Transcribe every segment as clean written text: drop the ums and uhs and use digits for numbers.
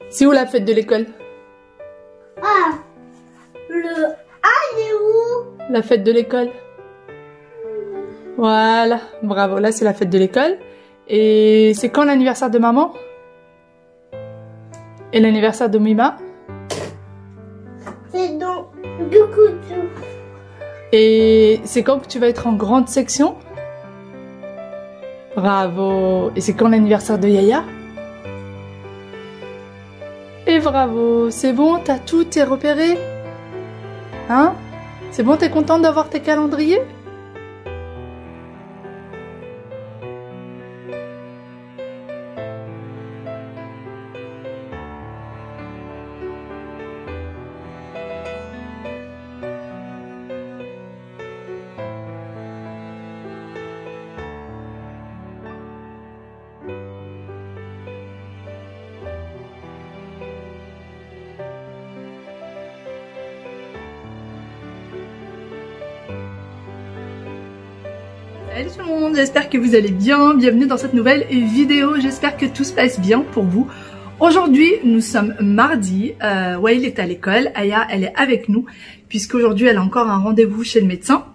C'est où la fête de l'école? Ah, il est où? La fête de l'école. Voilà, bravo, là c'est la fête de l'école. Et c'est quand l'anniversaire de maman? Et l'anniversaire de Mima? C'est dans du couteau. Et c'est quand que tu vas être en grande section? Bravo. Et c'est quand l'anniversaire de Yaya? Et bravo, c'est bon, t'as tout, t'es repéré? Hein? C'est bon, t'es contente d'avoir tes calendriers? Salut tout le monde, j'espère que vous allez bien, bienvenue dans cette nouvelle vidéo, j'espère que tout se passe bien pour vous. Aujourd'hui nous sommes mardi, Wael est à l'école, Aya elle est avec nous puisqu'aujourd'hui elle a encore un rendez-vous chez le médecin.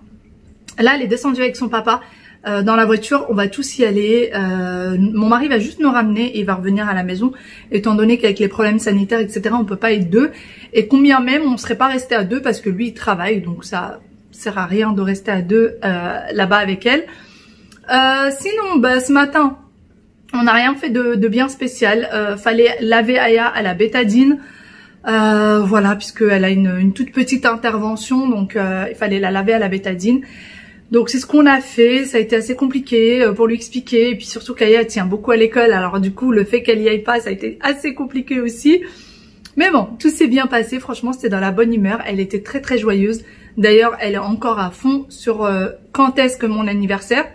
Là elle est descendue avec son papa dans la voiture, on va tous y aller, mon mari va juste nous ramener et il va revenir à la maison étant donné qu'avec les problèmes sanitaires etc on peut pas être deux et combien même on serait pas resté à deux parce que lui il travaille donc ça sert à rien de rester à deux là-bas avec elle. Sinon, bah, ce matin, on n'a rien fait de bien spécial. Fallait laver Aya à la bétadine. Voilà, puisqu'elle a une toute petite intervention, donc il fallait la laver à la bétadine. Donc c'est ce qu'on a fait, ça a été assez compliqué pour lui expliquer. Et puis surtout qu'Aya tient beaucoup à l'école, alors du coup le fait qu'elle y aille pas, ça a été assez compliqué aussi. Mais bon, tout s'est bien passé, franchement c'était dans la bonne humeur, elle était très très joyeuse. D'ailleurs, elle est encore à fond sur quand est-ce que mon anniversaire.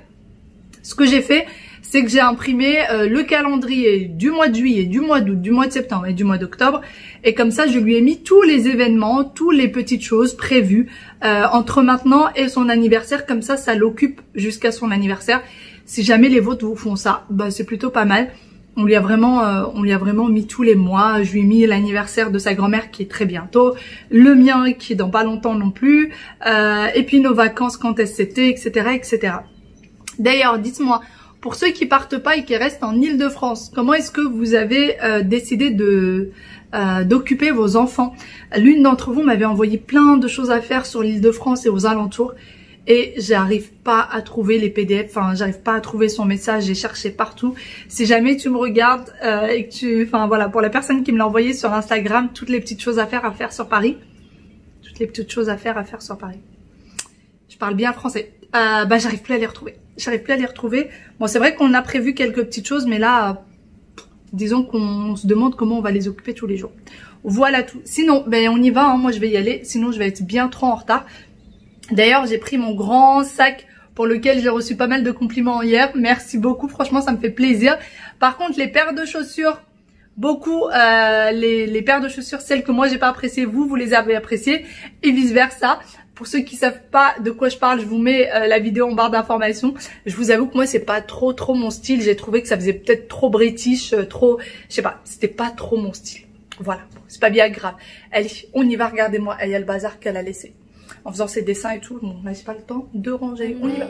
Ce que j'ai fait, c'est que j'ai imprimé le calendrier du mois de juillet, du mois d'août, du mois de septembre et du mois d'octobre. Et comme ça, je lui ai mis tous les événements, toutes les petites choses prévues entre maintenant et son anniversaire. Comme ça l'occupe jusqu'à son anniversaire. Si jamais les vôtres vous font ça, bah, c'est plutôt pas mal. On lui a vraiment mis tous les mois. Je lui ai mis l'anniversaire de sa grand-mère qui est très bientôt, le mien qui est dans pas longtemps non plus, et puis nos vacances quand est-ce c'était, etc., etc. D'ailleurs, dites-moi, pour ceux qui partent pas et qui restent en Île-de-France, comment est-ce que vous avez décidé d'occuper vos enfants? L'une d'entre vous m'avait envoyé plein de choses à faire sur l'Île-de-France et aux alentours. Et j'arrive pas à trouver les PDF, enfin j'arrive pas à trouver son message, j'ai cherché partout. Si jamais tu me regardes et que enfin voilà, pour la personne qui me l'a envoyé sur Instagram, toutes les petites choses à faire sur Paris. Toutes les petites choses à faire sur Paris. Je parle bien français. Bah j'arrive plus à les retrouver. J'arrive plus à les retrouver. Bon c'est vrai qu'on a prévu quelques petites choses, mais là, disons qu'on se demande comment on va les occuper tous les jours. Voilà tout. Sinon, ben on y va, hein. Moi je vais y aller, sinon je vais être bien trop en retard. D'ailleurs, j'ai pris mon grand sac pour lequel j'ai reçu pas mal de compliments hier. Merci beaucoup, franchement, ça me fait plaisir. Par contre, les paires de chaussures, beaucoup, les paires de chaussures, celles que moi j'ai pas appréciées, vous les avez appréciées et vice versa. Pour ceux qui savent pas de quoi je parle, je vous mets la vidéo en barre d'informations. Je vous avoue que moi c'est pas trop mon style. J'ai trouvé que ça faisait peut-être trop british, trop, je sais pas, c'était pas trop mon style. Voilà, c'est pas bien grave. Allez, on y va, regardez-moi, il y a le bazar qu'elle a laissé. En faisant ses dessins et tout, bon, là j'ai pas le temps de ranger, on y va.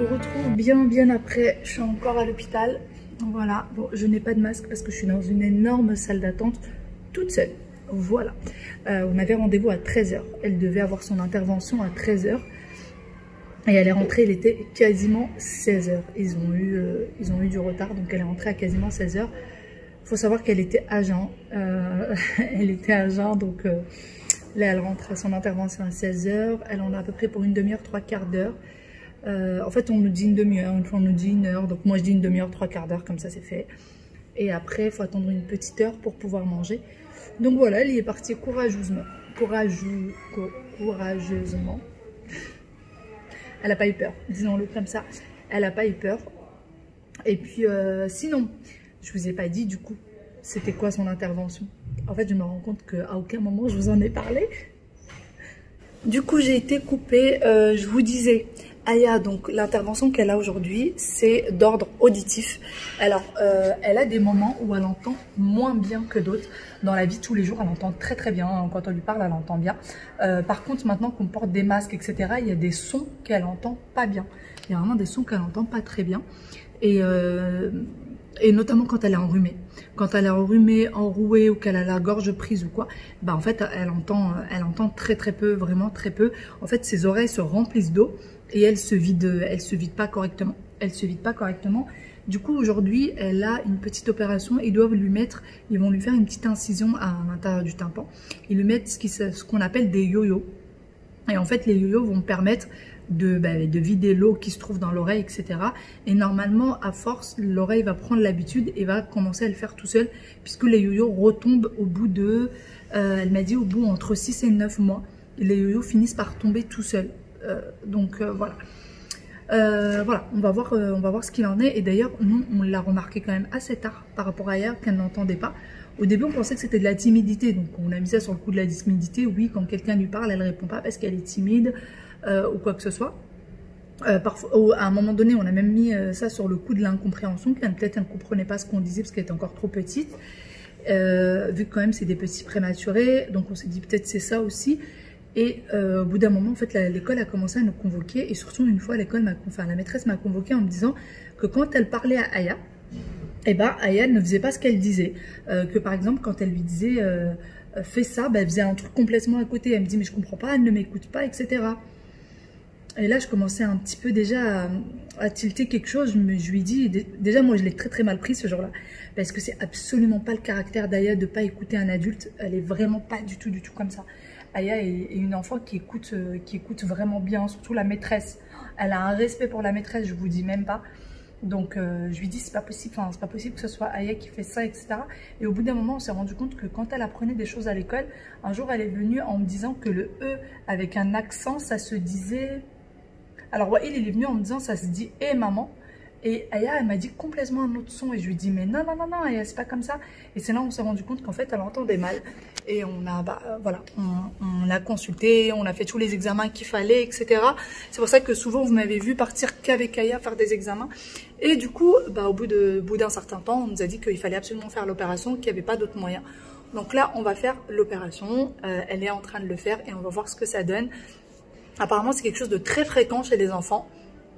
vous retrouve bien après. Je suis encore à l'hôpital. Voilà, bon, je n'ai pas de masque parce que je suis dans une énorme salle d'attente toute seule. Voilà, on avait rendez-vous à 13 h. Elle devait avoir son intervention à 13 h. Et elle est rentrée, il était quasiment 16 h. Ils ont eu du retard, donc elle est rentrée à quasiment 16 h. Il faut savoir qu'elle était à jeun. Elle était à jeun, donc là elle rentre à son intervention à 16 h. Elle en a à peu près pour une demi-heure, 3/4 d'heure. En fait, on nous dit une demi-heure, une fois on nous dit 1 heure. Donc moi je dis une demi-heure, 3/4 d'heure, comme ça c'est fait. Et après, il faut attendre une petite heure pour pouvoir manger. Donc voilà, elle y est partie courageusement. Courageusement. Elle n'a pas eu peur, disons-le comme ça. Elle n'a pas eu peur. Et puis, sinon, je vous ai pas dit du coup, c'était quoi son intervention. En fait, je me rends compte qu'à aucun moment je vous en ai parlé. Du coup, j'ai été coupée. Je vous disais, Aya, donc l'intervention qu'elle a aujourd'hui, c'est d'ordre auditif. Alors, elle a des moments où elle entend moins bien que d'autres. Dans la vie de tous les jours, elle entend très bien. Quand on lui parle, elle entend bien. Par contre, maintenant qu'on porte des masques, etc., il y a des sons qu'elle entend pas bien. Il y a vraiment des sons qu'elle entend pas très bien. Et notamment quand elle est enrhumée. Quand elle est enrhumée, enrouée ou qu'elle a la gorge prise ou quoi, bah en fait, elle entend très peu, vraiment très peu. En fait, ses oreilles se remplissent d'eau et elle se vide pas correctement. Du coup, aujourd'hui, elle a une petite opération. Ils vont lui faire une petite incision à l'intérieur du tympan. Ils lui mettent ce qu'on appelle des yo-yo. Et en fait, les yo-yo vont permettre de vider l'eau qui se trouve dans l'oreille, etc. Et normalement, à force, l'oreille va prendre l'habitude et va commencer à le faire tout seul, puisque les yo-yo retombent au bout de, elle m'a dit au bout entre 6 et 9 mois, les yo-yo finissent par tomber tout seuls. Voilà. Voilà, on va voir ce qu'il en est. Et d'ailleurs, nous, on l'a remarqué quand même assez tard par rapport à hier, qu'elle n'entendait pas. Au début, on pensait que c'était de la timidité. Donc, on a mis ça sur le coup de la timidité. Oui, quand quelqu'un lui parle, elle ne répond pas parce qu'elle est timide ou quoi que ce soit. Parfois, à un moment donné, on a même mis ça sur le coup de l'incompréhension. Peut-être elle ne comprenait pas ce qu'on disait parce qu'elle était encore trop petite. Vu que quand même, c'est des petits prématurés. Donc, on s'est dit peut-être c'est ça aussi. Et au bout d'un moment, en fait, l'école a commencé à nous convoquer. Et surtout, une fois, la maîtresse m'a convoquée en me disant que quand elle parlait à Aya, eh ben, Aya ne faisait pas ce qu'elle disait. Que par exemple, quand elle lui disait fais ça, ben, elle faisait un truc complètement à côté. Elle me dit mais je comprends pas, elle ne m'écoute pas, etc. Et là, je commençais un petit peu déjà à tilter quelque chose. Je lui dis, déjà moi je l'ai très mal pris ce jour-là. Parce que c'est absolument pas le caractère d'Aya de pas écouter un adulte. Elle est vraiment pas du tout comme ça. Aya est une enfant qui écoute vraiment bien, surtout la maîtresse. Elle a un respect pour la maîtresse, je vous dis même pas. Donc je lui dis c'est pas possible que ce soit Aya qui fait ça, etc. Et au bout d'un moment, on s'est rendu compte que quand elle apprenait des choses à l'école, un jour elle est venue en me disant que le E avec un accent, ça se disait... Alors Wael, il est venu en me disant ça se dit « Eh maman ». Et Aya, elle m'a dit complètement un autre son. Et je lui dis mais non Aya, c'est pas comme ça. Et c'est là où on s'est rendu compte qu'en fait, elle entendait mal. Et on a, voilà, on a consulté, on a fait tous les examens qu'il fallait, etc. C'est pour ça que souvent, vous m'avez vu partir qu'avec Aya faire des examens. Et du coup, au bout d'un certain temps, on nous a dit qu'il fallait absolument faire l'opération, qu'il n'y avait pas d'autre moyen. Donc là, on va faire l'opération. Elle est en train de le faire et on va voir ce que ça donne. Apparemment, c'est quelque chose de très fréquent chez les enfants.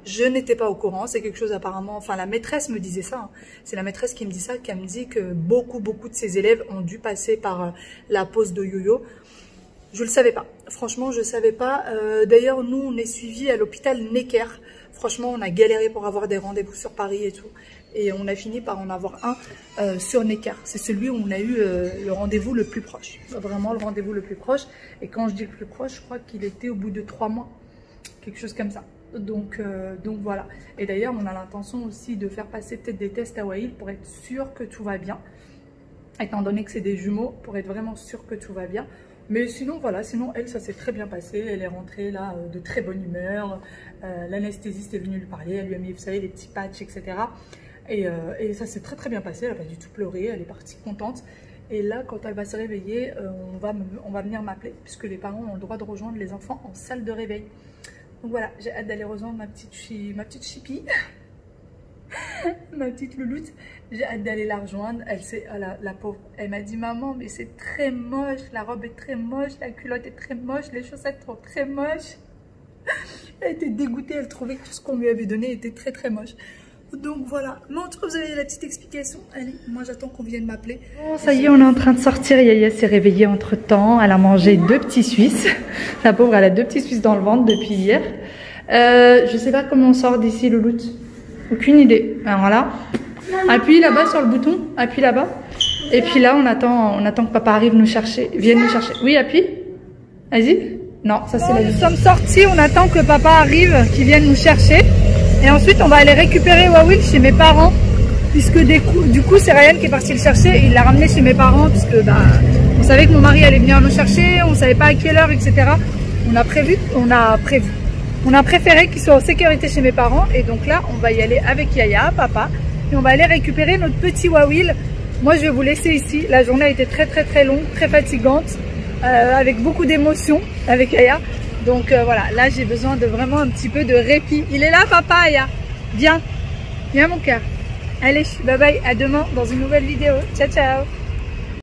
Je n'étais pas au courant, c'est quelque chose apparemment, enfin la maîtresse me disait ça, hein. C'est la maîtresse qui me dit ça, qui me dit que beaucoup de ses élèves ont dû passer par la pose de yo-yo. Je le savais pas, franchement je ne savais pas. D'ailleurs nous on est suivis à l'hôpital Necker, franchement on a galéré pour avoir des rendez-vous sur Paris et tout. Et on a fini par en avoir un sur Necker, c'est celui où on a eu le rendez-vous le plus proche, vraiment le rendez-vous le plus proche. Et quand je dis le plus proche, je crois qu'il était au bout de 3 mois, quelque chose comme ça. Donc voilà. Et d'ailleurs, on a l'intention aussi de faire passer peut-être des tests à Wael pour être sûr que tout va bien. Étant donné que c'est des jumeaux, pour être vraiment sûr que tout va bien. Mais sinon, voilà, sinon elle, ça s'est très bien passé. Elle est rentrée là de très bonne humeur. L'anesthésiste est venue lui parler. Elle lui a mis, vous savez, les petits patchs, etc. Et ça s'est très bien passé. Elle n'a pas du tout pleuré. Elle est partie contente. Et là, quand elle va se réveiller, on va venir m'appeler, puisque les parents ont le droit de rejoindre les enfants en salle de réveil. Donc voilà, j'ai hâte d'aller rejoindre ma petite chipie, ma petite louloute. J'ai hâte d'aller la rejoindre. La pauvre, elle m'a dit maman, mais c'est très moche, la robe est très moche, la culotte est très moche, les chaussettes sont très moches. Elle était dégoûtée, elle trouvait que tout ce qu'on lui avait donné était très très moche. Donc voilà, mais en tout cas vous avez la petite explication. Allez, moi j'attends qu'on vienne m'appeler. Bon, ça y est, on est en train de sortir. Yaya s'est réveillée entre temps. Elle a mangé 2 petits Suisses. La pauvre, elle a 2 petits Suisses dans le ventre depuis hier. Je sais pas comment on sort d'ici, Louloute. Aucune idée. Alors là, appuie là-bas sur le bouton. Appuie là-bas. Et puis là, on attend que papa arrive nous chercher, vienne nous chercher. Oui, appuie. Vas-y. Non, ça c'est la vie. Nous sommes sortis. On attend que papa arrive, qu'il vienne nous chercher. Et ensuite, on va aller récupérer Wawil chez mes parents, puisque du coup, c'est Ryan qui est parti le chercher et il l'a ramené chez mes parents, puisque on savait que mon mari allait venir nous chercher, on savait pas à quelle heure, etc. On a préféré qu'il soit en sécurité chez mes parents, et donc là, on va y aller avec Yaya, papa, et on va aller récupérer notre petit Wawil. Moi, je vais vous laisser ici. La journée a été très très très longue, très fatigante, avec beaucoup d'émotions avec Yaya. Donc voilà, là j'ai besoin de vraiment un petit peu de répit. Il est là papa, Aya. Viens, viens mon cœur. Allez, bye bye, à demain dans une nouvelle vidéo. Ciao ciao.